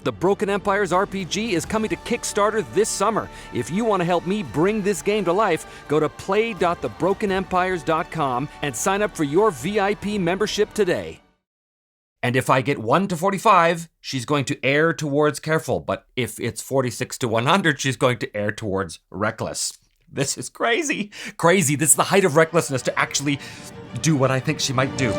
The Broken Empires RPG is coming to Kickstarter this summer. If you want to help me bring this game to life, go to play.thebrokenempires.com and sign up for your VIP membership today. And if I get 1 to 45, she's going to err towards careful. But if it's 46 to 100, she's going to err towards reckless. This is crazy. Crazy. This is the height of recklessness to actually do what I think she might do.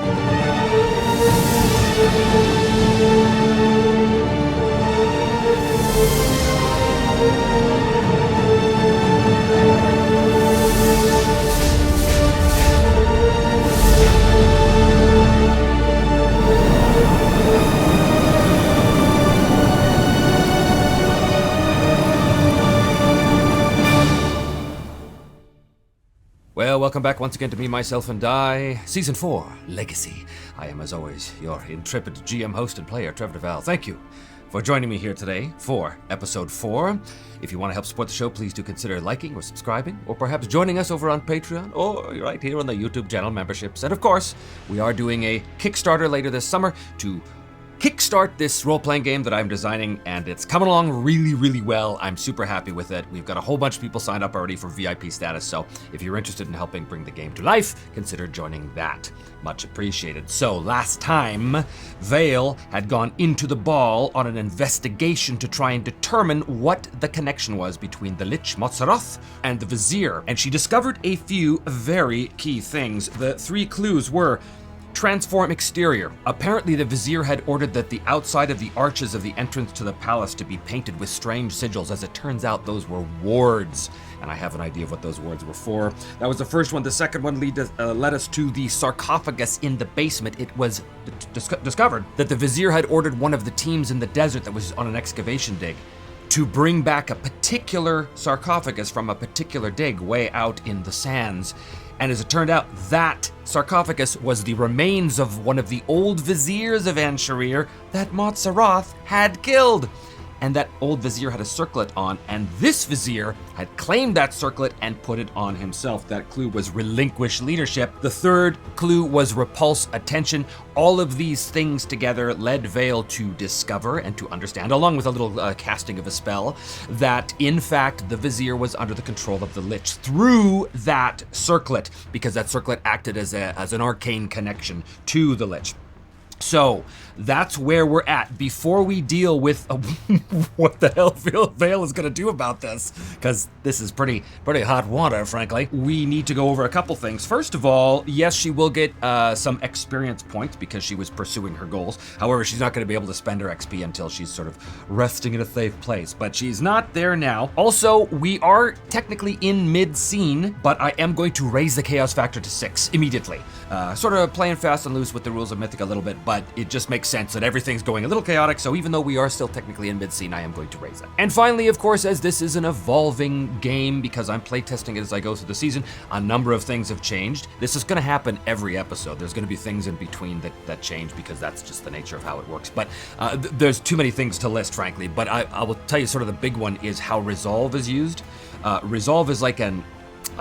Well, welcome back once again to Me, Myself, and I, Season 4, Legacy. I am, as always, your intrepid GM host and player, Trevor DeVal. Thank you for joining me here today for Episode 4. If you want to help support the show, please do consider liking or subscribing, or perhaps joining us over on Patreon, or right here on the YouTube channel memberships. And of course, we are doing a Kickstarter later this summer to kickstart this role-playing game that I'm designing, and it's coming along really, really well. I'm super happy with it. We've got a whole bunch of people signed up already for VIP status, so if you're interested in helping bring the game to life, consider joining that. Much appreciated. So last time, Vale had gone into the ball on an investigation to try and determine what the connection was between the Lich Motzaroth and the Vizier, and she discovered a few very key things. The 3 clues were: transform exterior. Apparently the Vizier had ordered that the outside of the arches of the entrance to the palace to be painted with strange sigils. As it turns out, those were wards, and I have an idea of what those wards were for. That was the first one. The second one led us to the sarcophagus in the basement. It was discovered that the Vizier had ordered one of the teams in the desert that was on an excavation dig to bring back a particular sarcophagus from a particular dig way out in the sands. And as it turned out, that sarcophagus was the remains of one of the old viziers of Ansharir that Motzaroth had killed. And that old vizier had a circlet on, and this vizier had claimed that circlet and put it on himself. That clue was relinquish leadership. The third clue was repulse attention. All of these things together led Vale to discover and to understand, along with a little casting of a spell, that in fact the vizier was under the control of the Lich through that circlet, because that circlet acted as an arcane connection to the Lich. So that's where we're at. Before we deal with what the hell Vale is going to do about this, because this is pretty hot water, frankly, we need to go over a couple things. First of all, yes, she will get some experience points because she was pursuing her goals. However, she's not going to be able to spend her XP until she's sort of resting in a safe place, but she's not there now. Also, we are technically in mid-scene, but I am going to raise the chaos factor to 6 immediately. Sort of playing fast and loose with the rules of Mythic a little bit, but it just makes sense that everything's going a little chaotic, so even though we are still technically in mid-scene, I am going to raise it. And finally, of course, as this is an evolving game, because I'm playtesting it as I go through the season, a number of things have changed. This is going to happen every episode. There's going to be things in between that change, because that's just the nature of how it works. But there's too many things to list, frankly. But I will tell you sort of the big one is how Resolve is used. Resolve is like a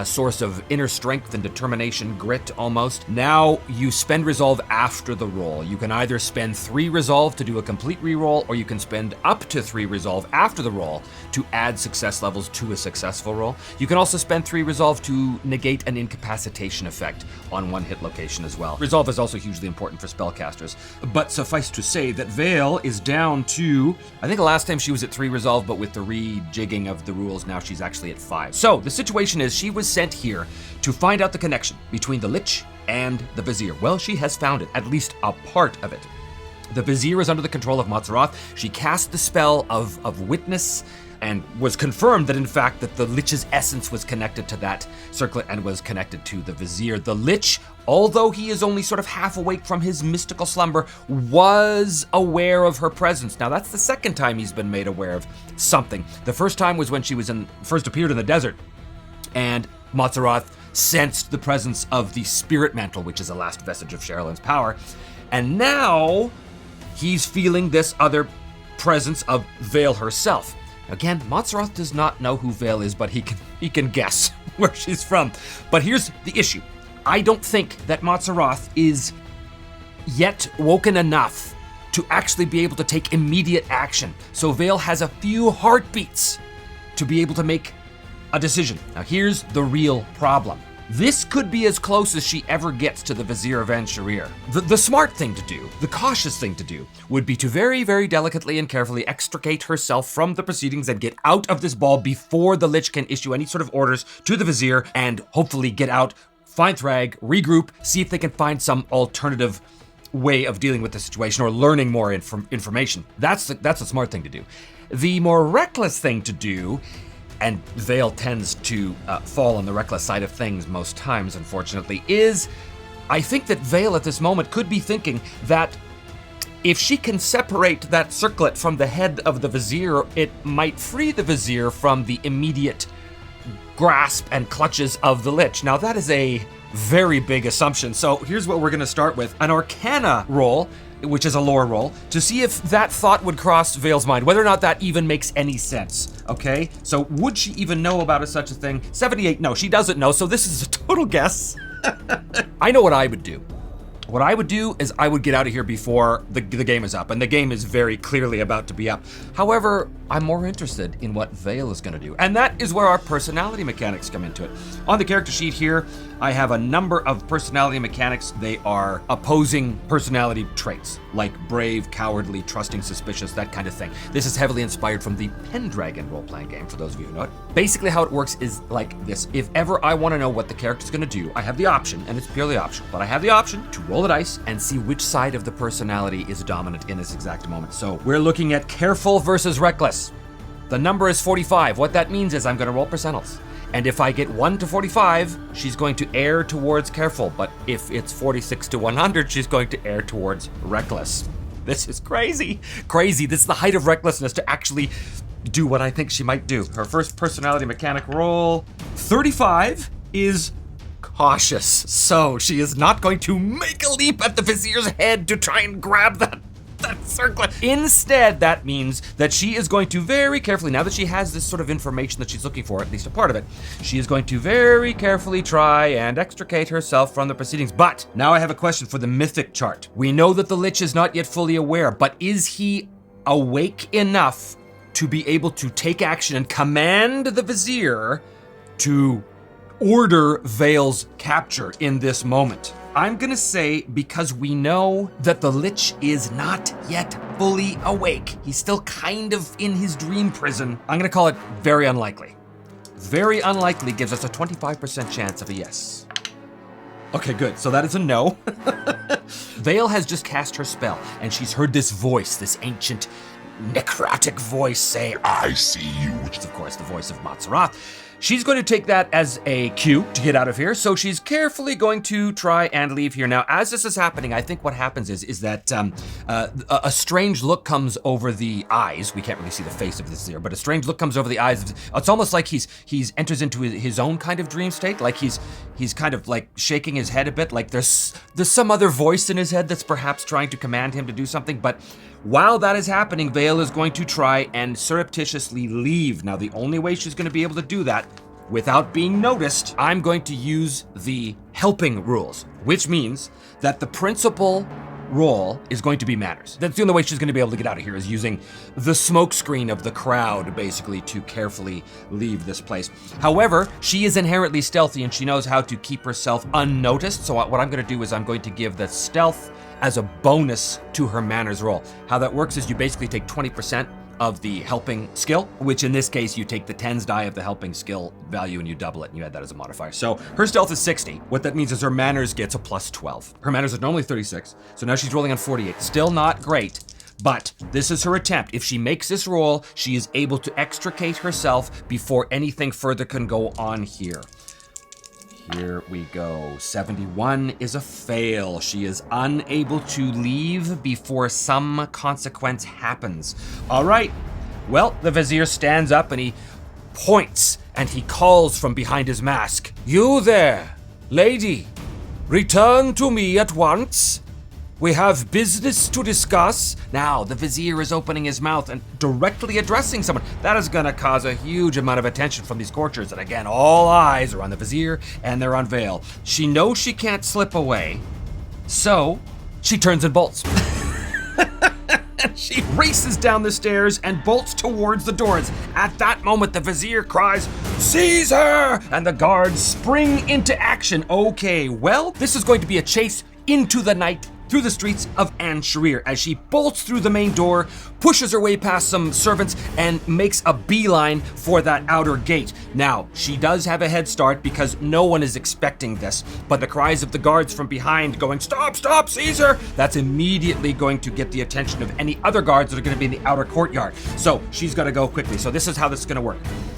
source of inner strength and determination, grit almost. Now you spend resolve after the roll. You can either spend 3 resolve to do a complete reroll, or you can spend up to 3 resolve after the roll to add success levels to a successful roll. You can also spend 3 resolve to negate an incapacitation effect on one hit location as well. Resolve is also hugely important for spellcasters. But suffice to say that Vale is down to, I think the last time she was at 3 resolve, but with the rejigging of the rules, now she's actually at 5. So the situation is she was sent here to find out the connection between the Lich and the Vizier. Well, she has found it, at least a part of it. The Vizier is under the control of Motzaroth. She cast the spell of Witness and was confirmed that in fact that the Lich's essence was connected to that circlet and was connected to the Vizier. The Lich, although he is only sort of half awake from his mystical slumber, was aware of her presence. Now that's the second time he's been made aware of something. The first time was when she was first appeared in the desert, and Motzaroth sensed the presence of the Spirit Mantle, which is the last vestige of Sherilyn's power. And now he's feeling this other presence of Vale herself. Again, Motzaroth does not know who Vale is, but he can guess where she's from. But here's the issue. I don't think that Motzaroth is yet woken enough to actually be able to take immediate action. So Vale has a few heartbeats to be able to make a decision. Now here's the real problem. This could be as close as she ever gets to the Vizier Van Sharir. The smart thing to do, the cautious thing to do, would be to very, very delicately and carefully extricate herself from the proceedings and get out of this ball before the Lich can issue any sort of orders to the Vizier, and hopefully get out, find Thrag, regroup, see if they can find some alternative way of dealing with the situation or learning more information. That's the smart thing to do. The more reckless thing to do, and Vale tends to fall on the reckless side of things most times, unfortunately, is I think that Vale at this moment could be thinking that if she can separate that circlet from the head of the Vizier, it might free the Vizier from the immediate grasp and clutches of the Lich. Now that is a very big assumption, so here's what we're going to start with. An Arcana roll, which is a lore roll, to see if that thought would cross Vale's mind, whether or not that even makes any sense, okay? So would she even know about such a thing? 78, no, she doesn't know, so this is a total guess. I know what I would do. What I would do is I would get out of here before the game is up, and the game is very clearly about to be up. However, I'm more interested in what Vale is going to do, and that is where our personality mechanics come into it. On the character sheet here, I have a number of personality mechanics. They are opposing personality traits, like brave, cowardly, trusting, suspicious, that kind of thing. This is heavily inspired from the Pendragon role-playing game, for those of you who know it. Basically how it works is like this. If ever I want to know what the character's going to do, I have the option, and it's purely optional, but I have the option to roll the dice and see which side of the personality is dominant in this exact moment. So we're looking at careful versus reckless. The number is 45. What that means is I'm going to roll percentiles. And if I get 1 to 45, she's going to err towards careful. But if it's 46 to 100, she's going to err towards reckless. This is crazy. Crazy. This is the height of recklessness to actually do what I think she might do. Her first personality mechanic roll, 35, is cautious. So she is not going to make a leap at the Vizier's head to try and grab that circlet. Instead, that means that she is going to very carefully, now that she has this sort of information that she's looking for, at least a part of it, she is going to very carefully try and extricate herself from the proceedings. But now I have a question for the mythic chart. We know that the Lich is not yet fully aware, but is he awake enough to be able to take action and command the Vizier to order Vale's capture in this moment? I'm gonna say, because we know that the Lich is not yet fully awake, he's still kind of in his dream prison, I'm gonna call it very unlikely. Very unlikely gives us a 25% chance of a yes. Okay, good, so that is a no. Vale has just cast her spell, and she's heard this voice, this ancient necrotic voice say, "I see you," which is of course the voice of Matzerath. She's going to take that as a cue to get out of here, so she's carefully going to try and leave here. Now, as this is happening, I think what happens is that a strange look comes over the eyes. We can't really see the face of this here, but a strange look comes over the eyes. It's almost like he's enters into his own kind of dream state, like he's kind of like shaking his head a bit, like there's some other voice in his head that's perhaps trying to command him to do something. But while that is happening, Vale is going to try and surreptitiously leave. Now, the only way she's going to be able to do that without being noticed, I'm going to use the helping rules, which means that the principal role is going to be manners. That's the only way she's going to be able to get out of here, is using the smokescreen of the crowd, basically, to carefully leave this place. However, she is inherently stealthy, and she knows how to keep herself unnoticed. So what I'm going to do is I'm going to give the stealth as a bonus to her manners roll. How that works is you basically take 20% of the helping skill, which in this case, you take the tens die of the helping skill value and you double it and you add that as a modifier. So her stealth is 60. What that means is her manners gets a plus 12. Her manners are normally 36, so now she's rolling on 48. Still not great, but this is her attempt. If she makes this roll, she is able to extricate herself before anything further can go on here. Here we go. 71 is a fail. She is unable to leave before some consequence happens. All right. Well, the Vizier stands up and he points and he calls from behind his mask. "You there, lady, return to me at once. We have business to discuss." Now, the Vizier is opening his mouth and directly addressing someone. That is gonna cause a huge amount of attention from these courtiers. And again, all eyes are on the Vizier and they're on Vale. She knows she can't slip away, so she turns and bolts. And she races down the stairs and bolts towards the doors. At that moment, the vizier cries, "Caesar!" And the guards spring into action. Okay, well, this is going to be a chase into the night through the streets of Anne Sharir as she bolts through the main door, pushes her way past some servants, and makes a beeline for that outer gate. Now, she does have a head start because no one is expecting this, but the cries of the guards from behind going, "Stop, stop, Caesar!" That's immediately going to get the attention of any other guards that are going to be in the outer courtyard. So she's got to go quickly. So this is how this is going to work.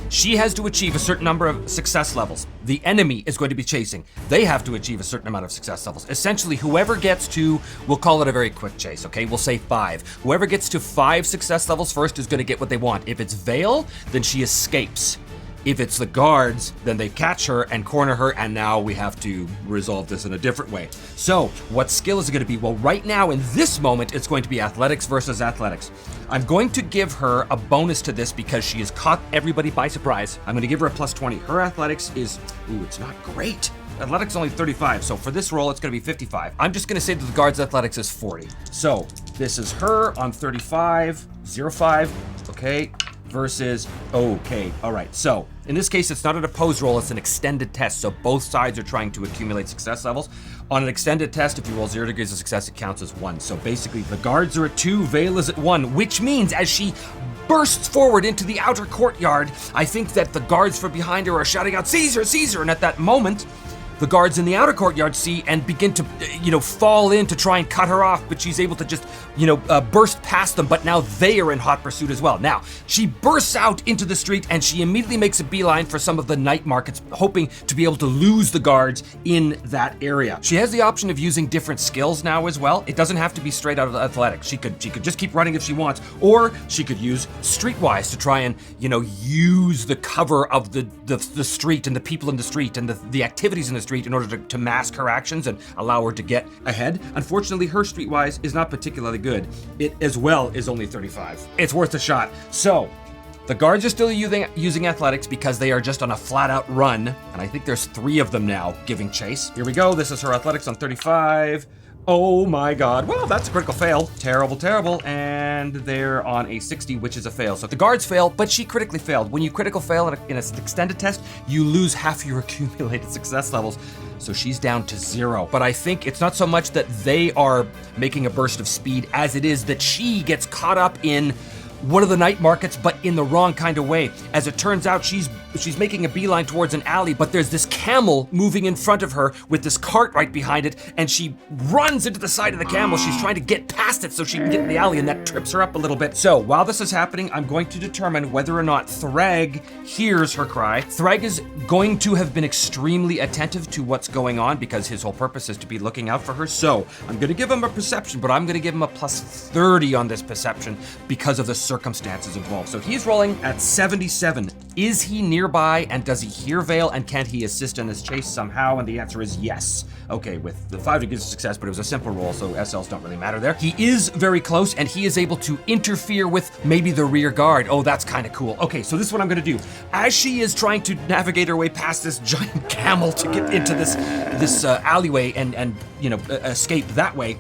She has to achieve a certain number of success levels. The enemy is going to be chasing. They have to achieve a certain amount of success levels. Essentially, whoever gets to, we'll call it a very quick chase, okay? We'll say 5. Whoever gets to 5 success levels first is going to get what they want. If it's Vale, then she escapes. If it's the guards, then they catch her and corner her, and now we have to resolve this in a different way. So, what skill is it going to be? Well, right now, in this moment, it's going to be athletics versus athletics. I'm going to give her a bonus to this because she has caught everybody by surprise. I'm going to give her a plus 20. Her athletics is, it's not great. Athletics only 35, so for this roll, it's going to be 55. I'm just going to say that the guard's athletics is 40. So, this is her on 35, 05, okay, versus, okay, all right. So, in this case, it's not an opposed roll, it's an extended test, so both sides are trying to accumulate success levels. On an extended test, if you roll 0 degrees of success, it counts as 1. So basically, the guards are at 2, Vale is at 1, which means as she bursts forward into the outer courtyard, I think that the guards from behind her are shouting out, "Caesar, Caesar!" And at that moment, the guards in the outer courtyard see and begin to, fall in to try and cut her off, but she's able to just, burst past them, but now they are in hot pursuit as well. Now, she bursts out into the street and she immediately makes a beeline for some of the night markets, hoping to be able to lose the guards in that area. She has the option of using different skills now as well. It doesn't have to be straight out of athletics. She could just keep running if she wants, or she could use streetwise to try and, use the cover of the street and the people in the street and the activities in the street in order to mask her actions and allow her to get ahead. Unfortunately, her streetwise is not particularly good. It as well is only 35. It's worth a shot. So, the guards are still using athletics because they are just on a flat-out run, and I think there's 3 of them now giving chase. Here we go. This is her athletics on 35. Oh my god. Well, that's a critical fail. Terrible, terrible. And they're on a 60, which is a fail. So the guards fail, but she critically failed. When you critical fail in an extended test, you lose half your accumulated success levels. So she's down to 0. But I think it's not so much that they are making a burst of speed as it is that she gets caught up in one of the night markets, but in the wrong kind of way. As it turns out, she's making a beeline towards an alley, but there's this camel moving in front of her with this cart right behind it, and she runs into the side of the camel. She's trying to get past it so she can get in the alley, and that trips her up a little bit. So while this is happening, I'm going to determine whether or not Thrag hears her cry. Thrag is going to have been extremely attentive to what's going on because his whole purpose is to be looking out for her. So I'm going to give him a perception, but I'm going to give him a plus 30 on this perception because of the circumstances involved. So he's rolling at 77. Is he nearby, and does he hear Vale, and can he assist in this chase somehow? And the answer is yes. Okay, with the 5 degrees of success, but it was a simple roll, so SLs don't really matter there. He is very close, and he is able to interfere with maybe the rear guard. Oh, that's kind of cool. Okay, so this is what I'm gonna do. As she is trying to navigate her way past this giant camel to get into this alleyway and escape that way,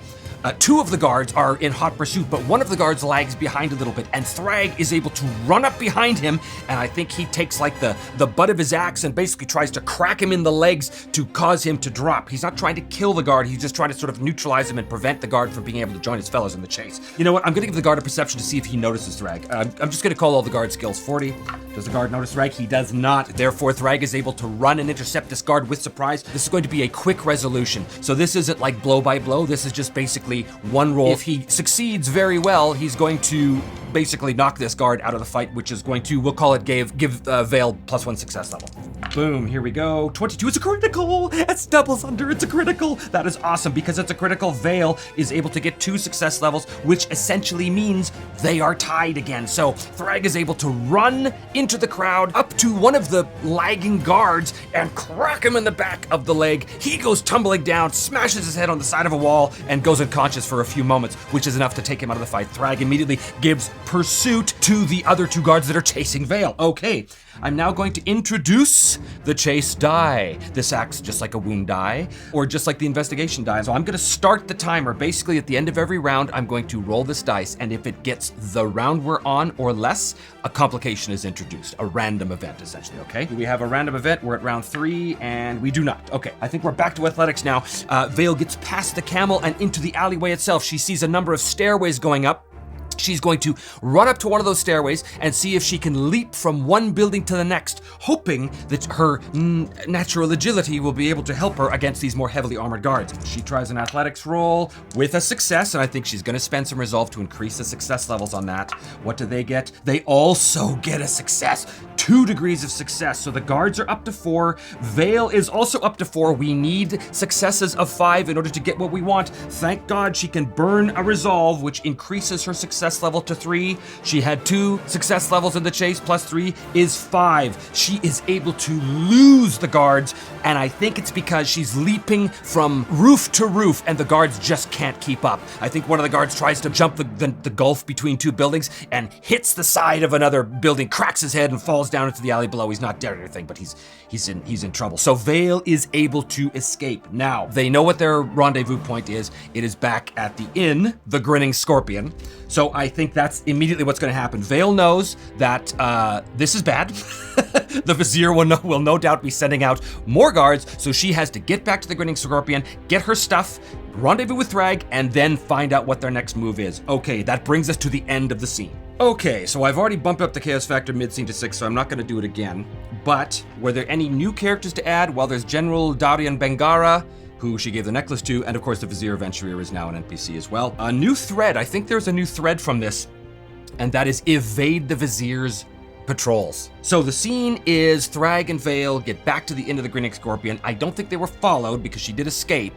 2 of the guards are in hot pursuit, but one of the guards lags behind a little bit, and Thrag is able to run up behind him, and I think he takes like the butt of his axe and basically tries to crack him in the legs to cause him to drop. He's not trying to kill the guard, he's just trying to sort of neutralize him and prevent the guard from being able to join his fellows in the chase. You know what, I'm gonna give the guard a perception to see if he notices Thrag. I'm just gonna call all the guard skills 40. Does the guard notice Thrag? He does not. Therefore, Thrag is able to run and intercept this guard with surprise. This is going to be a quick resolution. So this isn't like blow by blow, this is just basically one roll. If he succeeds very well, he's going to basically knock this guard out of the fight, which is going to, we'll call it give Vale plus 1 success level. Boom, here we go. 22 is a critical. It's doubles under, it's a critical. That is awesome. Because it's a critical, Vale is able to get 2 success levels, which essentially means they are tied again. So Thrag is able to run into the crowd up to one of the lagging guards and crack him in the back of the leg. He goes tumbling down, smashes his head on the side of a wall, and goes unconscious for a few moments, which is enough to take him out of the fight. Thrag immediately gives pursuit to the other 2 guards that are chasing Vale. Okay, I'm now going to introduce the chase die. This acts just like a wound die, or just like the investigation die. So I'm gonna start the timer. Basically, at the end of every round, I'm going to roll this dice, and if it gets the round we're on or less, a complication is introduced, a random event, essentially, okay? We have a random event, we're at round 3, and we do not. Okay, I think we're back to athletics now. Vale gets past the camel and into the alleyway itself. She sees a number of stairways going up. She's going to run up to one of those stairways and see if she can leap from one building to the next, hoping that her natural agility will be able to help her against these more heavily armored guards. She tries an athletics roll with a success, and I think she's going to spend some resolve to increase the success levels on that. What do they get? They also get a success. 2 degrees of success. So the guards are up to 4. Vale is also up to 4. We need successes of 5 in order to get what we want. Thank God she can burn a resolve, which increases her success level to 3. She had 2 success levels in the chase, plus 3 is 5. She is able to lose the guards, and I think it's because she's leaping from roof to roof, and the guards just can't keep up. I think one of the guards tries to jump the gulf between 2 buildings and hits the side of another building, cracks his head, and falls down into the alley below. He's not dead or anything, but he's in trouble. So Vale is able to escape. Now, they know what their rendezvous point is. It is back at the inn, the Grinning Scorpion. So I think that's immediately what's going to happen. Vale knows that this is bad. The Vizier will no doubt be sending out more guards, so she has to get back to the Grinning Scorpion, get her stuff, rendezvous with Thrag, and then find out what their next move is. Okay, that brings us to the end of the scene. Okay, so I've already bumped up the chaos factor mid-scene to 6, so I'm not going to do it again. But were there any new characters to add? Well, there's General Darian Bengara, who she gave the necklace to, and of course the Vizier Aventurier is now an NPC as well. A new thread, I think there's a new thread from this, and that is evade the Vizier's patrols. So the scene is Thrag and Vale get back to the inn of the Grinning Scorpion. I don't think they were followed because she did escape.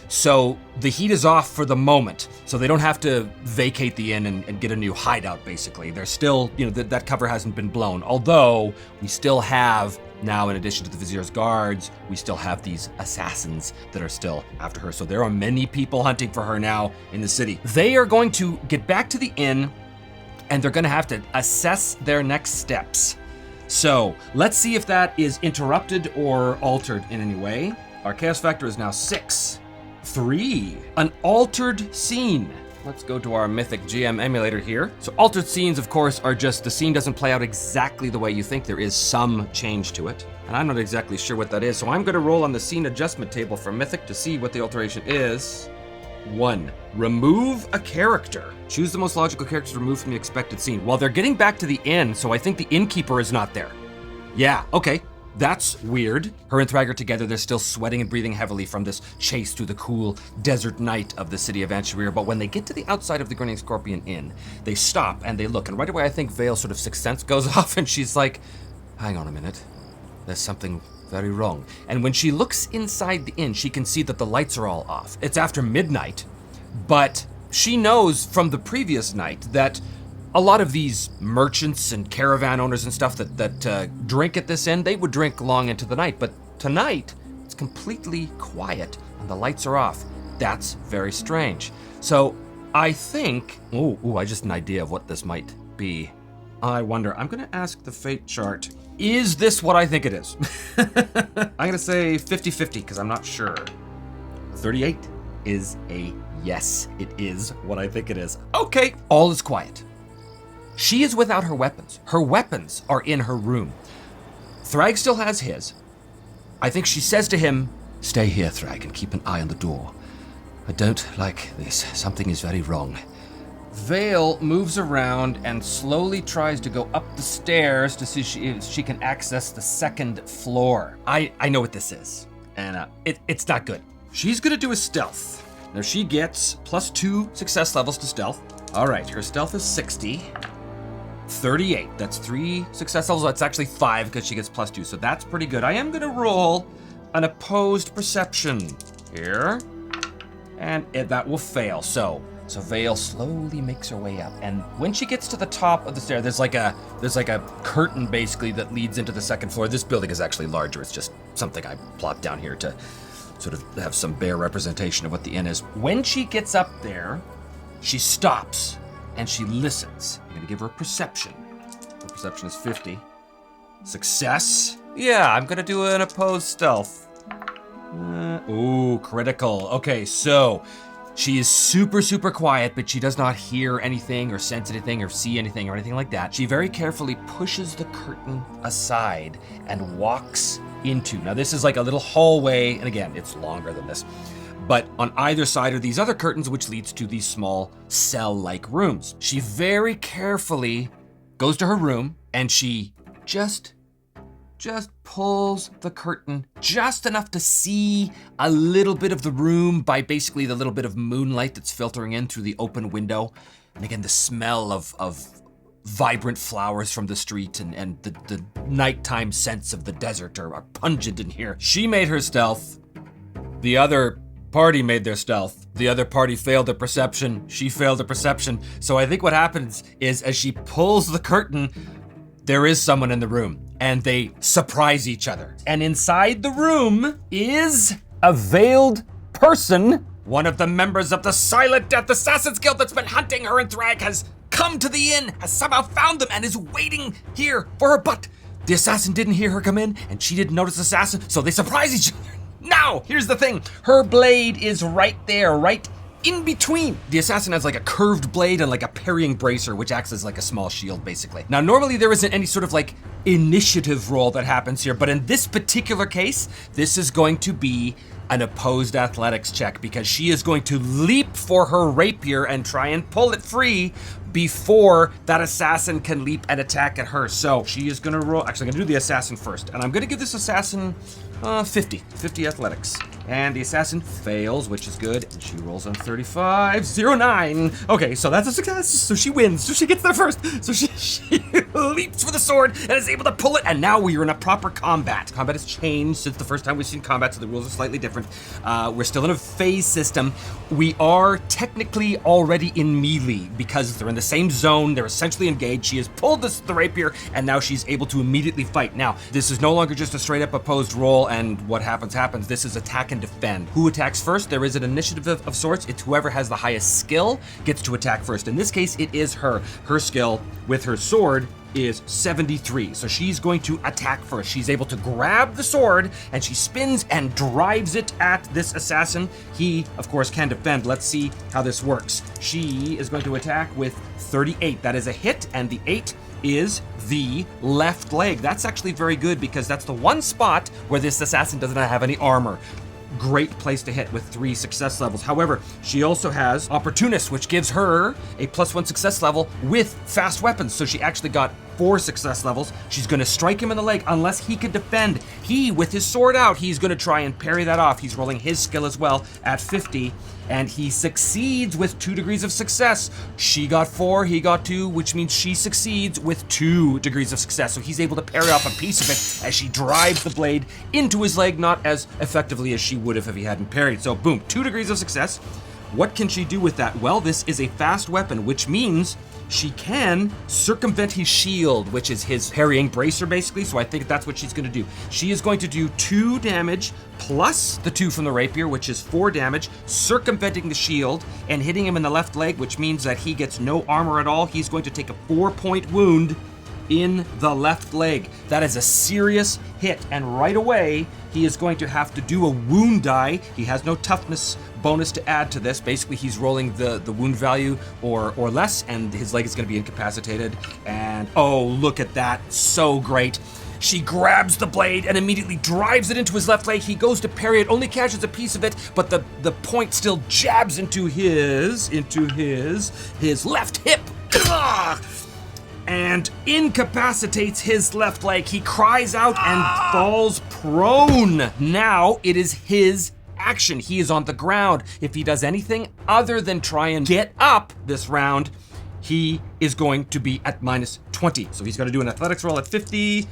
So the heat is off for the moment, so they don't have to vacate the inn and get a new hideout, basically. They're still, that cover hasn't been blown. Although we still have, now in addition to the Vizier's guards, we still have these assassins that are still after her. So there are many people hunting for her now in the city. They are going to get back to the inn, and they're going to have to assess their next steps. So let's see if that is interrupted or altered in any way. Our chaos factor is now 6. 3, an altered scene. Let's go to our Mythic GM emulator here. So altered scenes, of course, are just the scene doesn't play out exactly the way you think. There is some change to it, and I'm not exactly sure what that is. So I'm going to roll on the scene adjustment table for Mythic to see what the alteration is. 1, remove a character. Choose the most logical character to remove from the expected scene. Well, they're getting back to the inn, so I think the innkeeper is not there. Yeah, okay. That's weird. Her and Thrag are together. They're still sweating and breathing heavily from this chase through the cool desert night of the city of Ancharir. But when they get to the outside of the Grinning Scorpion Inn, they stop and they look. And right away, I think Vale's sort of sixth sense goes off and she's like, hang on a minute. There's something very wrong. And when she looks inside the inn, she can see that the lights are all off. It's after midnight, but she knows from the previous night that a lot of these merchants and caravan owners and stuff that drink at this inn, they would drink long into the night. But tonight, it's completely quiet and the lights are off. That's very strange. So I think, I just an idea of what this might be. I wonder, I'm gonna ask the fate chart. Is this what I think it is? I'm gonna say 50-50 because I'm not sure. 38 is a yes. It is what I think it is. Okay, all is quiet. She is without her weapons. Her weapons are in her room. Thrag still has his. I think she says to him, stay here, Thrag, and keep an eye on the door. I don't like this. Something is very wrong. Vale moves around and slowly tries to go up the stairs to see if she can access the second floor. I know what this is, and it's not good. She's gonna do a stealth. Now she gets +2 success levels to stealth. All right, her stealth is 60. 38, that's 3 success levels. That's actually 5 because she gets +2, so that's pretty good. I am gonna roll an opposed perception here, and that will fail. So Vale slowly makes her way up, and when she gets to the top of the stair, there's like a curtain basically that leads into the second floor. This building is actually larger. It's just something I plopped down here to sort of have some bare representation of what the inn is. When she gets up there, she stops and she listens. I'm gonna give her a perception. Her perception is 50. Success Yeah, I'm gonna do an opposed stealth. Ooh, critical. Okay, so she is super, super quiet, but she does not hear anything or sense anything or see anything or anything like that. She very carefully pushes the curtain aside and walks into, now this is like a little hallway, and again, it's longer than this, but on either side are these other curtains, which leads to these small cell-like rooms. She very carefully goes to her room, and she just pulls the curtain just enough to see a little bit of the room by basically the little bit of moonlight that's filtering in through the open window. And again, the smell of vibrant flowers from the street and the nighttime scents of the desert are pungent in here. She made her stealth. The other party made their stealth. The other party failed their perception. She failed her perception. So I think what happens is as she pulls the curtain, there is someone in the room, and they surprise each other. And inside the room is a veiled person. One of the members of the Silent Death Assassins Guild that's been hunting her and Thrag has come to the inn, has somehow found them, and is waiting here for her. But the assassin didn't hear her come in, and she didn't notice the assassin, so they surprise each other. Now, here's the thing. Her blade is right there, right in between. The assassin has like a curved blade and like a parrying bracer, which acts as like a small shield, basically. Now, normally there isn't any sort of like initiative roll that happens here, but in this particular case, this is going to be an opposed athletics check because she is going to leap for her rapier and try and pull it free before that assassin can leap and attack at her. So she is gonna roll, actually I'm gonna do the assassin first, and I'm gonna give this assassin 50 athletics. And the assassin fails, which is good, and she rolls on 35, 09. Okay, so that's a success, so she wins, so she gets there first. So she leaps for the sword and is able to pull it, and now we are in a proper combat. Combat has changed since the first time we've seen combat, so the rules are slightly different. We're still in a phase system. We are technically already in melee because they're in the same zone, they're essentially engaged. She has pulled the rapier, and now she's able to immediately fight. Now, this is no longer just a straight up opposed roll, and what happens. This is attack and defend. Who attacks first? There is an initiative of sorts. It's whoever has the highest skill gets to attack first. In this case, it is her. Her skill with her sword is 73. So she's going to attack first. She's able to grab the sword and she spins and drives it at this assassin. He, of course, can defend. Let's see how this works. She is going to attack with 38. That is a hit, and the 8 is the left leg. That's actually very good because that's the one spot where this assassin does not have any armor. Great place to hit with 3 success levels. However, she also has Opportunist, which gives her a +1 success level with fast weapons. So she actually got 4 success levels. She's going to strike him in the leg unless he can defend. He, with his sword out, he's going to try and parry that off. He's rolling his skill as well at 50, and he succeeds with 2 degrees of success. She got 4, he got 2, which means she succeeds with 2 degrees of success. So he's able to parry off a piece of it as she drives the blade into his leg, not as effectively as she would have if he hadn't parried. So boom, 2 degrees of success. What can she do with that? Well, this is a fast weapon, which means she can circumvent his shield, which is his parrying bracer, basically. So I think that's what she's going to do. She is going to do 2 damage plus the 2 from the rapier, which is 4 damage, circumventing the shield and hitting him in the left leg, which means that he gets no armor at all. He's going to take a 4-point wound in the left leg. That is a serious hit, and right away he is going to have to do a wound die. He has no toughness bonus to add to this. Basically, he's rolling the wound value or less, and his leg is going to be incapacitated. And oh, look at that, so great. She grabs the blade and immediately drives it into his left leg. He goes to parry it, only catches a piece of it, but the point still jabs into his left hip. Ugh! And incapacitates his left leg. He cries out and falls prone. Now it is his action. He is on the ground. If he does anything other than try and get up this round, he is going to be at -20. So he's going to do an athletics roll at 50.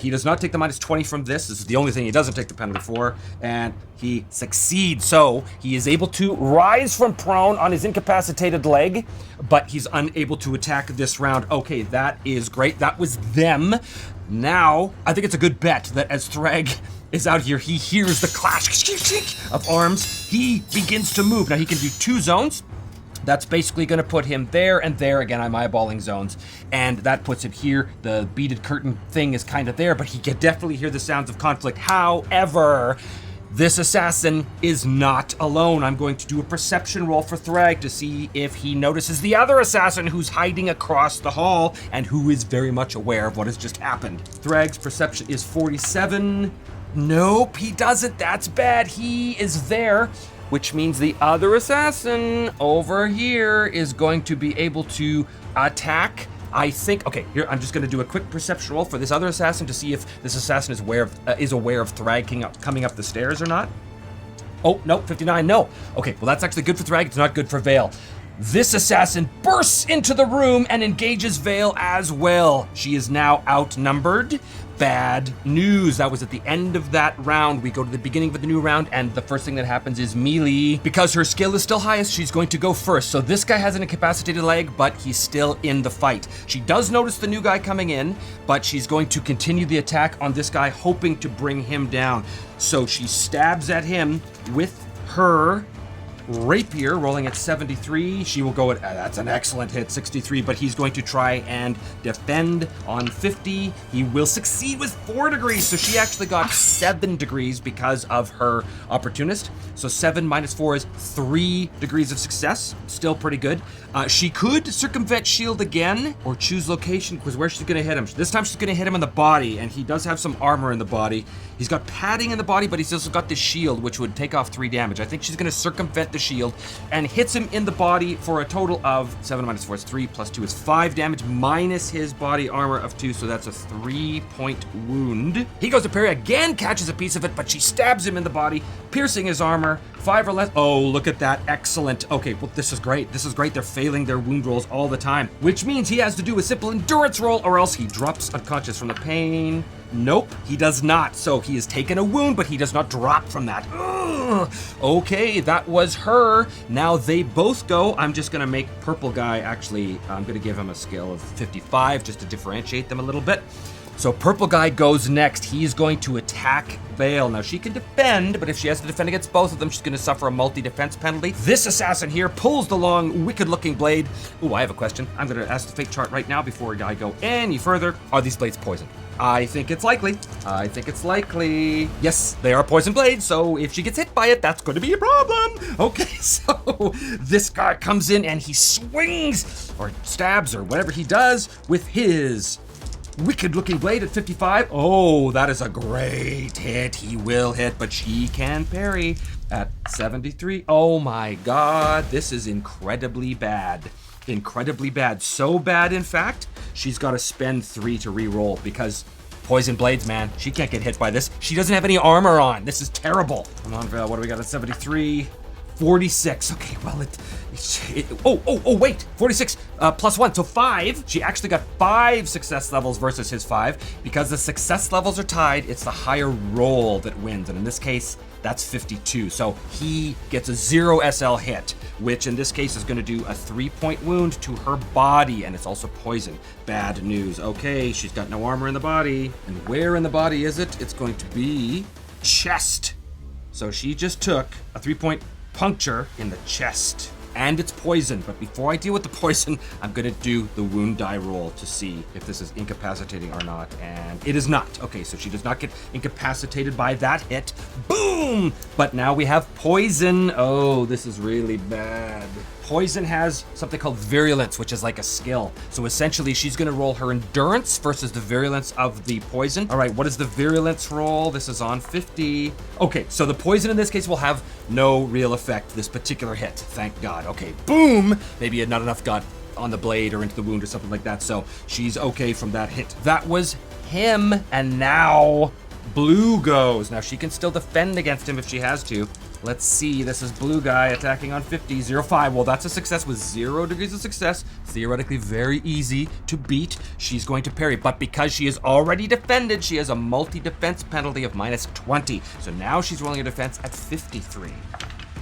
He does not take the -20 from this. This is the only thing he doesn't take the penalty for. And he succeeds. So he is able to rise from prone on his incapacitated leg, but he's unable to attack this round. Okay, that is great. That was them. Now, I think it's a good bet that as Thrag is out here, he hears the clash of arms. He begins to move. Now he can do 2 zones. That's basically going to put him there and there. Again, I'm eyeballing zones. And that puts him here. The beaded curtain thing is kind of there, but he can definitely hear the sounds of conflict. However, this assassin is not alone. I'm going to do a perception roll for Thrag to see if he notices the other assassin who's hiding across the hall and who is very much aware of what has just happened. Thrag's perception is 47. Nope, he doesn't. That's bad. He is there, which means the other assassin over here is going to be able to attack. I think, okay, here, I'm just gonna do a quick perception roll for this other assassin to see if this assassin is aware of Thrag coming up the stairs or not. Oh, no, 59, no. Okay, well that's actually good for Thrag, it's not good for Vale. This assassin bursts into the room and engages Vale as well. She is now outnumbered. Bad news. That was at the end of that round. We go to the beginning of the new round, and the first thing that happens is melee. Because her skill is still highest, she's going to go first. So this guy has an incapacitated leg, but he's still in the fight. She does notice the new guy coming in, but she's going to continue the attack on this guy, hoping to bring him down. So she stabs at him with her rapier, rolling at 73. She will go at, that's an excellent hit, 63, but he's going to try and defend on 50. He will succeed with 4 degrees, so she actually got 7 degrees because of her opportunist. So 7 minus 4 is 3 degrees of success. Still pretty good. She could circumvent shield again or choose location, because where she's gonna hit him. This time she's gonna hit him in the body, and he does have some armor in the body. He's got padding in the body, but he's also got the shield, which would take off 3 damage. I think she's gonna circumvent the shield and hits him in the body for a total of 7 minus 4 is 3 plus 2 is 5 damage minus his body armor of 2, so that's a 3-point wound. He goes to parry again, catches a piece of it, but she stabs him in the body, piercing his armor, 5 or less. Oh, look at that, excellent. Okay, well, this is great. This is great. They're failing their wound rolls all the time, which means he has to do a simple endurance roll or else he drops unconscious from the pain. Nope, he does not. So he has taken a wound, but he does not drop from that. Ugh. Okay, that was her. Now they both go. I'm just gonna make purple guy, actually, I'm gonna give him a skill of 55 just to differentiate them a little bit. So purple guy goes next. He's going to attack Vale. Now she can defend, but if she has to defend against both of them, she's gonna suffer a multi-defense penalty. This assassin here pulls the long, wicked-looking blade. Ooh, I have a question. I'm gonna ask the fate chart right now before I go any further. Are these blades poisoned? I think it's likely. I think it's likely. Yes, they are poison blades, so if she gets hit by it, that's going to be a problem. Okay, so this guy comes in and he swings or stabs or whatever he does with his wicked-looking blade at 55. Oh, that is a great hit. He will hit, but she can parry at 73. Oh my God, this is incredibly bad. Incredibly bad. So bad, in fact, she's got to spend 3 to re-roll because poison blades, man. She can't get hit by this. She doesn't have any armor on. This is terrible. Come on, Val. What do we got at 73? 46. Okay, well, wait. 46 plus 1, so 5. She actually got 5 success levels versus his 5. Because the success levels are tied, it's the higher roll that wins. And in this case, that's 52. So he gets a 0 SL hit, which in this case is going to do a 3-point wound to her body, and it's also poison. Bad news. Okay, she's got no armor in the body. And where in the body is it? It's going to be chest. So she just took a 3-point puncture in the chest. And it's poison, but before I deal with the poison, I'm gonna do the wound die roll to see if this is incapacitating or not, and it is not. Okay, so she does not get incapacitated by that hit. Boom! But now we have poison. Oh, this is really bad. Poison has something called virulence, which is like a skill. So essentially, she's gonna roll her endurance versus the virulence of the poison. All right, what is the virulence roll? This is on 50. Okay, so the poison in this case will have no real effect this particular hit, thank God. Okay, boom! Maybe not enough got on the blade or into the wound or something like that, so she's okay from that hit. That was him, and now blue goes. Now she can still defend against him if she has to. Let's see, this is blue guy attacking on 50, 05. Well, that's a success with 0 degrees of success. Theoretically very easy to beat. She's going to parry, but because she is already defended, she has a multi-defense penalty of minus 20. So now she's rolling a defense at 53.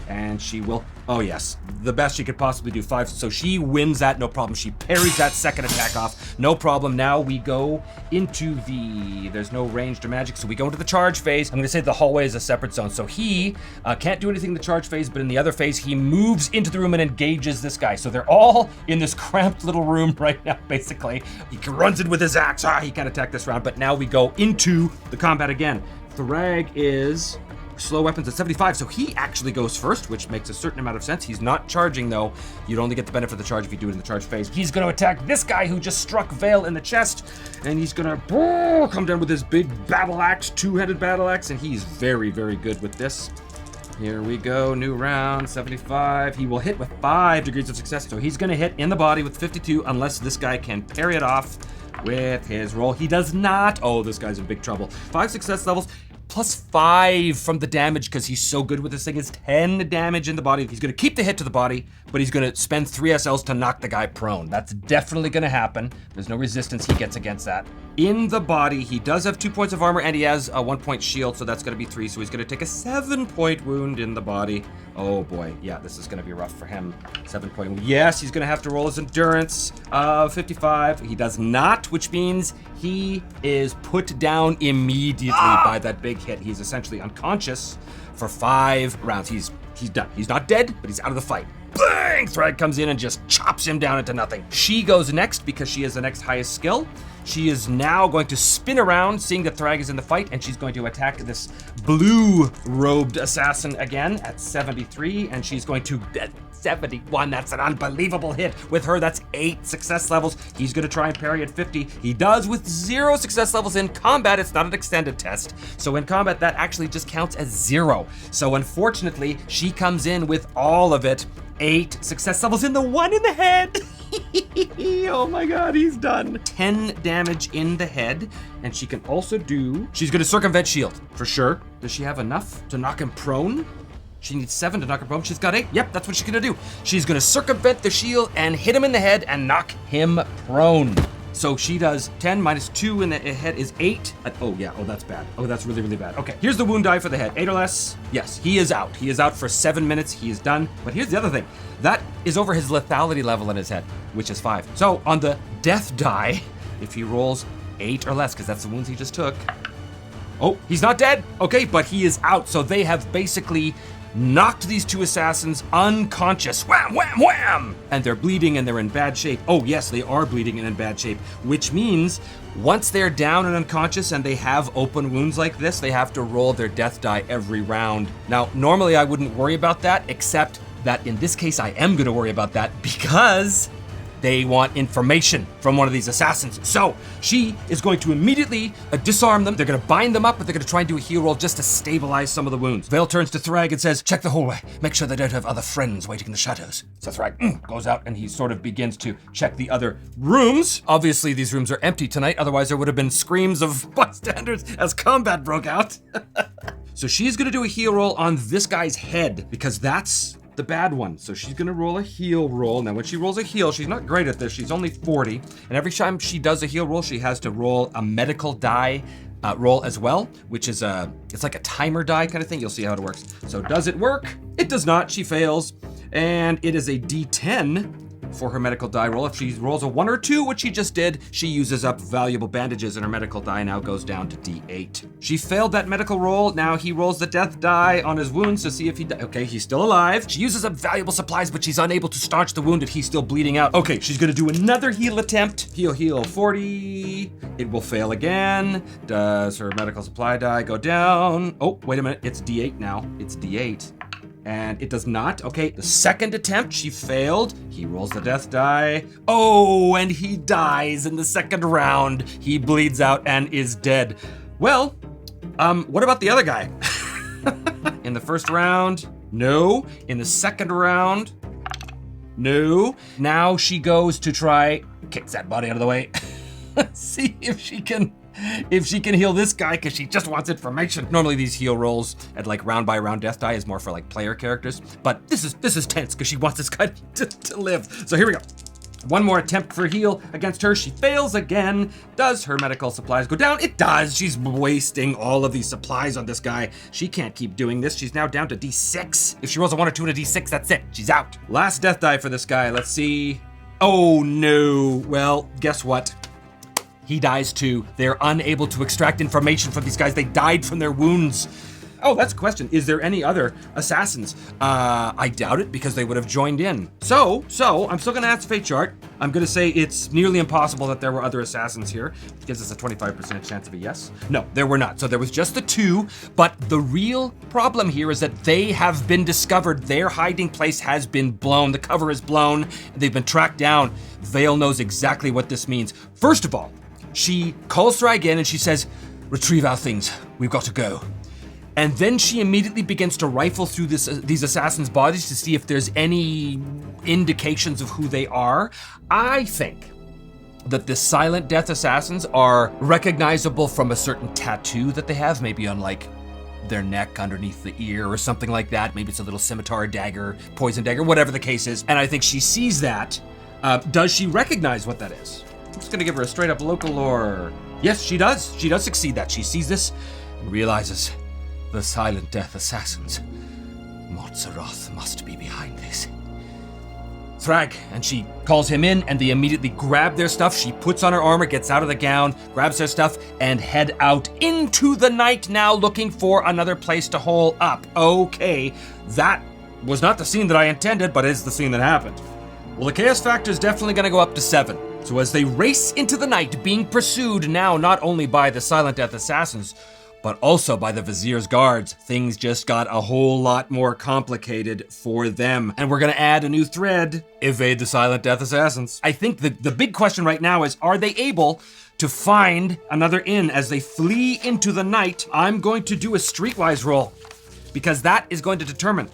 And she will, oh yes, the best she could possibly do, 5. So she wins that, no problem. She parries that second attack off, no problem. Now we go into there's no ranged or magic, so we go into the charge phase. I'm gonna say the hallway is a separate zone. So he can't do anything in the charge phase, but in the other phase, he moves into the room and engages this guy. So they're all in this cramped little room right now, basically. He runs in with his axe. He can't attack this round, but now we go into the combat again. Thrag is slow weapons at 75, so he actually goes first, which makes a certain amount of sense. He's not charging though. You'd only get the benefit of the charge if you do it in the charge phase. He's gonna attack this guy who just struck Vale in the chest, and he's gonna come down with his big battle axe, 2-headed battle axe, and he's very, very good with this. Here we go, new round, 75. He will hit with 5 degrees of success, so he's gonna hit in the body with 52 unless this guy can parry it off with his roll. He does not. Oh, this guy's in big trouble. 5 success levels. Plus 5 from the damage, because he's so good with this thing, is 10 damage in the body. He's gonna keep the hit to the body, but he's gonna spend 3 SLs to knock the guy prone. That's definitely gonna happen. There's no resistance he gets against that. In the body, he does have 2 points of armor, and he has a 1-point shield, so that's gonna be 3, so he's gonna take a 7-point wound in the body. Oh boy, yeah, this is gonna be rough for him. 7-point wound. Yes, he's gonna have to roll his endurance of 55. He does not, which means he is put down immediately by that big hit. He's essentially unconscious for 5 rounds. He's done. He's not dead, but he's out of the fight. Bang! Thrag comes in and just chops him down into nothing. She goes next because she has the next highest skill. She is now going to spin around, seeing that Thrag is in the fight, and she's going to attack this blue-robed assassin again at 73, and she's going to... 71, that's an unbelievable hit. With her, that's 8 success levels. He's gonna try and parry at 50. He does with 0 success levels in combat. It's not an extended test. So in combat, that actually just counts as 0. So unfortunately, she comes in with all of it. 8 success levels in the one in the head. Oh my god, he's done. 10 damage in the head, and she can also she's gonna circumvent shield, for sure. Does she have enough to knock him prone? She needs 7 to knock her prone. She's got 8. Yep, that's what she's gonna do. She's gonna circumvent the shield and hit him in the head and knock him prone. So she does 10 minus 2 in the head is 8. Oh yeah, oh that's bad. Oh, that's really, really bad. Okay, here's the wound die for the head. 8 or less. Yes, he is out. He is out for 7 minutes. He is done. But here's the other thing. That is over his lethality level in his head, which is 5. So on the death die, if he rolls 8 or less, because that's the wounds he just took. Oh, he's not dead. Okay, but he is out. So they have basically knocked these 2 assassins unconscious. Wham, wham, wham! And they're bleeding and they're in bad shape. Oh yes, they are bleeding and in bad shape, which means once they're down and unconscious and they have open wounds like this, they have to roll their death die every round. Now, normally I wouldn't worry about that, except that in this case I am gonna worry about that because they want information from one of these assassins. So she is going to immediately disarm them. They're gonna bind them up, but they're gonna try and do a heal roll just to stabilize some of the wounds. Vale turns to Thrag and says, check the hallway. Make sure they don't have other friends waiting in the shadows. So Thrag goes out and he sort of begins to check the other rooms. Obviously these rooms are empty tonight, otherwise there would have been screams of bystanders as combat broke out. So she's gonna do a heal roll on this guy's head because that's the bad one. So she's gonna roll a heal roll. Now when she rolls a heal, she's not great at this. She's only 40. And every time she does a heal roll, she has to roll a medical die roll as well, which is it's like a timer die kind of thing. You'll see how it works. So does it work? It does not. She fails. And it is a D10 for her medical die roll. If she rolls a 1 or 2, which she just did, she uses up valuable bandages and her medical die now goes down to D8. She failed that medical roll. Now he rolls the death die on his wounds to see if he okay, he's still alive. She uses up valuable supplies, but she's unable to staunch the wound if he's still bleeding out. Okay, she's gonna do another heal attempt. Heal, 40. It will fail again. Does her medical supply die go down? Oh, wait a minute, it's D8 now. It's D8. And it does not. Okay, the second attempt, she failed. He rolls the death die. Oh, and he dies in the second round. He bleeds out and is dead. Well, what about the other guy? In the first round, no. In the second round, no. Now she goes to try, kicks that body out of the way. See if she can heal this guy, because she just wants information. Normally these heal rolls at like round by round death die is more for like player characters, but this is tense because she wants this guy to live. So here we go. One more attempt for heal against her. She fails again. Does her medical supplies go down? It does. She's wasting all of these supplies on this guy. She can't keep doing this. She's now down to D6. If she rolls a 1 or 2 and a D6, that's it. She's out. Last death die for this guy. Let's see. Oh no. Well, guess what? He dies too. They're unable to extract information from these guys. They died from their wounds. Oh, that's a question. Is there any other assassins? I doubt it because they would have joined in. So I'm still gonna ask the fate chart. I'm gonna say it's nearly impossible that there were other assassins here. It gives us a 25% chance of a yes. No, there were not. So there was just the 2, but the real problem here is that they have been discovered. Their hiding place has been blown. The cover is blown. They've been tracked down. Vale knows exactly what this means. First of all, she calls Thrag in and she says, "Retrieve our things. We've got to go." And then she immediately begins to rifle through these assassins' bodies to see if there's any indications of who they are. I think that the silent death assassins are recognizable from a certain tattoo that they have, maybe on like their neck underneath the ear or something like that. Maybe it's a little scimitar, dagger, poison dagger, whatever the case is. And I think she sees that. Does she recognize what that is? I'm just gonna give her a straight up local lore. Yes, she does. She does succeed that. She sees this and realizes the silent death assassins. Montserrat must be behind this. Thrag, and she calls him in, and they immediately grab their stuff. She puts on her armor, gets out of the gown, grabs their stuff, and head out into the night now, looking for another place to hole up. Okay, that was not the scene that I intended, but is the scene that happened. Well, the chaos factor is definitely going to go up to 7. So as they race into the night, being pursued now not only by the silent death assassins, but also by the Vizier's guards, things just got a whole lot more complicated for them. And we're gonna add a new thread: evade the silent death assassins. I think the big question right now is, are they able to find another inn as they flee into the night? I'm going to do a streetwise roll, because that is going to determine.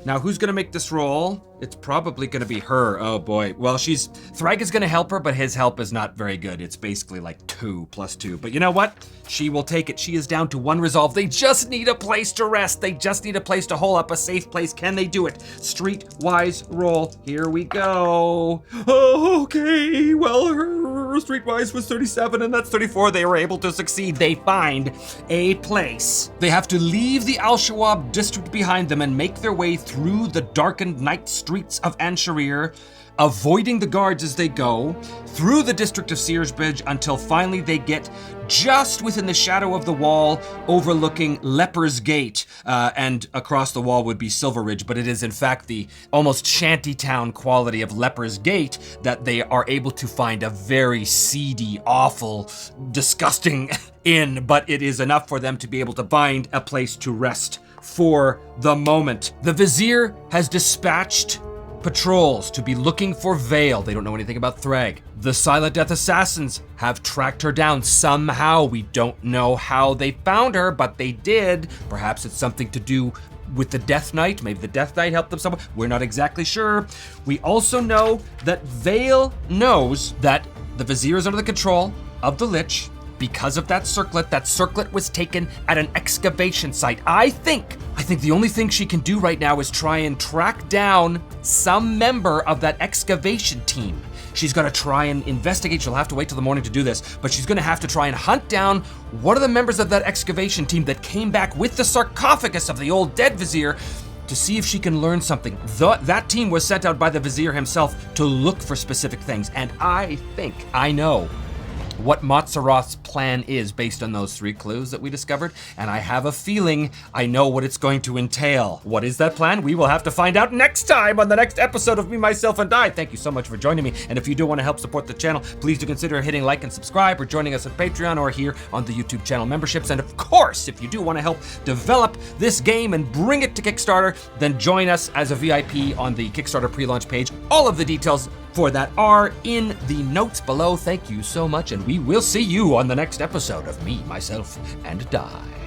Now, who's gonna make this roll? It's probably gonna be her. Oh boy. Well, Thrag is gonna help her, but his help is not very good. It's basically like 2 + 2. But you know what? She will take it. She is down to 1 resolve. They just need a place to rest. They just need a place to hole up, a safe place. Can they do it? Streetwise roll. Here we go. Oh, okay. Well, her streetwise was 37 and that's 34. They were able to succeed. They find a place. They have to leave the Al-Shawab district behind them and make their way through the darkened night streets of Ansharir, avoiding the guards as they go, through the district of Searsbridge until finally they get just within the shadow of the wall overlooking Leper's Gate, and across the wall would be Silver Ridge, but it is in fact the almost shantytown quality of Leper's Gate that they are able to find a very seedy, awful, disgusting inn, but it is enough for them to be able to find a place to rest for the moment. The Vizier has dispatched patrols to be looking for Vale. They don't know anything about Thrag. The Silent Death Assassins have tracked her down somehow. We don't know how they found her, but they did. Perhaps it's something to do with the Death Knight. Maybe the Death Knight helped them somewhere. We're not exactly sure. We also know that Vale knows that the Vizier is under the control of the Lich because of that circlet. That circlet was taken at an excavation site. I think the only thing she can do right now is try and track down some member of that excavation team. She's gonna try and investigate. She'll have to wait till the morning to do this, but she's gonna have to try and hunt down one of the members of that excavation team that came back with the sarcophagus of the old dead Vizier to see if she can learn something. That team was sent out by the Vizier himself to look for specific things, and I think I know what Montserrat's plan is based on those 3 clues that we discovered, and I have a feeling I know what it's going to entail. What is that plan? We will have to find out next time on the next episode of Me, Myself, and I. Thank you so much for joining me, and if you do want to help support the channel, please do consider hitting like and subscribe, or joining us on Patreon or here on the YouTube channel memberships. And of course, if you do want to help develop this game and bring it to Kickstarter, then join us as a VIP on the Kickstarter pre-launch page. All of the details for that are in the notes below. Thank you so much, and we will see you on the next episode of Me, Myself, and Die.